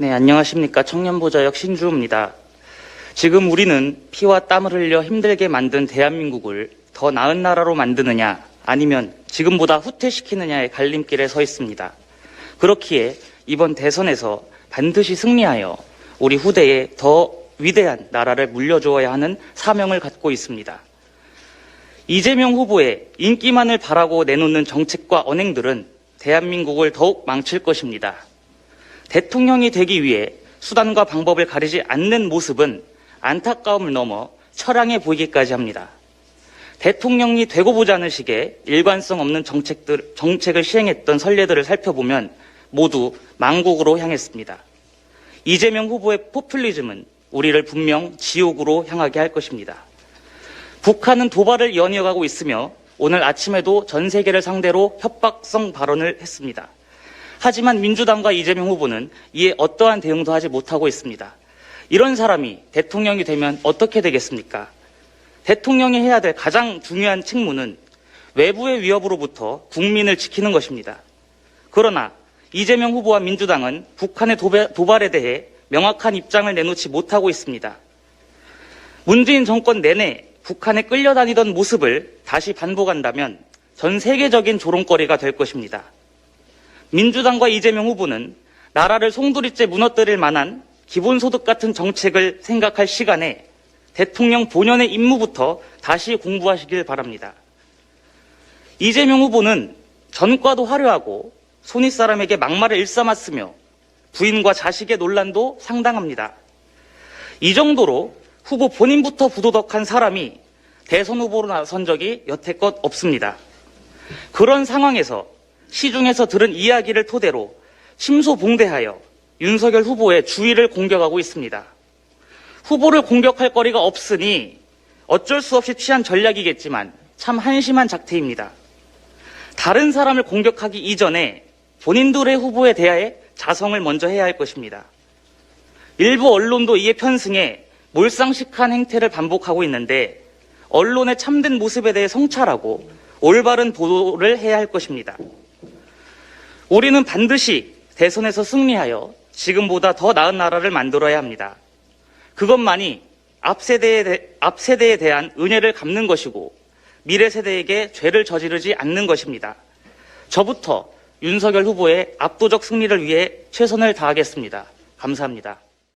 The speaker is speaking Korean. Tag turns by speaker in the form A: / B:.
A: 네, 안녕하십니까. 청년보좌역 신주호입니다. 지금 우리는 피와 땀을 흘려 힘들게 만든 대한민국을 더 나은 나라로 만드느냐 아니면 지금보다 후퇴시키느냐의 갈림길에 서 있습니다. 그렇기에 이번 대선에서 반드시 승리하여 우리 후대에 더 위대한 나라를 물려주어야 하는 사명을 갖고 있습니다. 이재명 후보의 인기만을 바라고 내놓는 정책과 언행들은 대한민국을 더욱 망칠 것입니다. 대통령이 되기 위해 수단과 방법을 가리지 않는 모습은 안타까움을 넘어 처량해 보이기까지 합니다. 대통령이 되고 보자는 식의 일관성 없는 정책을 시행했던 선례들을 살펴보면 모두 망국으로 향했습니다. 이재명 후보의 포퓰리즘은 우리를 분명 지옥으로 향하게 할 것입니다. 북한은 도발을 이어가고 있으며 오늘 아침에도 전 세계를 상대로 협박성 발언을 했습니다. 하지만 민주당과 이재명 후보는 이에 어떠한 대응도 하지 못하고 있습니다. 이런 사람이 대통령이 되면 어떻게 되겠습니까? 대통령이 해야 될 가장 중요한 책무는 외부의 위협으로부터 국민을 지키는 것입니다. 그러나 이재명 후보와 민주당은 북한의 도발에 대해 명확한 입장을 내놓지 못하고 있습니다. 문재인 정권 내내 북한에 끌려다니던 모습을 다시 반복한다면 전 세계적인 조롱거리가 될 것입니다. 민주당과 이재명 후보는 나라를 송두리째 무너뜨릴 만한 기본소득 같은 정책을 생각할 시간에 대통령 본연의 임무부터 다시 공부하시길 바랍니다. 이재명 후보는 전과도 화려하고 손윗사람에게 막말을 일삼았으며 부인과 자식의 논란도 상당합니다. 이 정도로 후보 본인부터 부도덕한 사람이 대선 후보로 나선 적이 여태껏 없습니다. 그런 상황에서 시중에서 들은 이야기를 토대로 심소봉대하여 윤석열 후보의 주위를 공격하고 있습니다. 후보를 공격할 거리가 없으니 어쩔 수 없이 취한 전략이겠지만 참 한심한 작태입니다. 다른 사람을 공격하기 이전에 본인들의 후보에 대하여 자성을 먼저 해야 할 것입니다. 일부 언론도 이에 편승해 몰상식한 행태를 반복하고 있는데 언론의 참된 모습에 대해 성찰하고 올바른 보도를 해야 할 것입니다. 우리는 반드시 대선에서 승리하여 지금보다 더 나은 나라를 만들어야 합니다. 그것만이 앞 세대에 대한 은혜를 갚는 것이고 미래 세대에게 죄를 저지르지 않는 것입니다. 저부터 윤석열 후보의 압도적 승리를 위해 최선을 다하겠습니다. 감사합니다.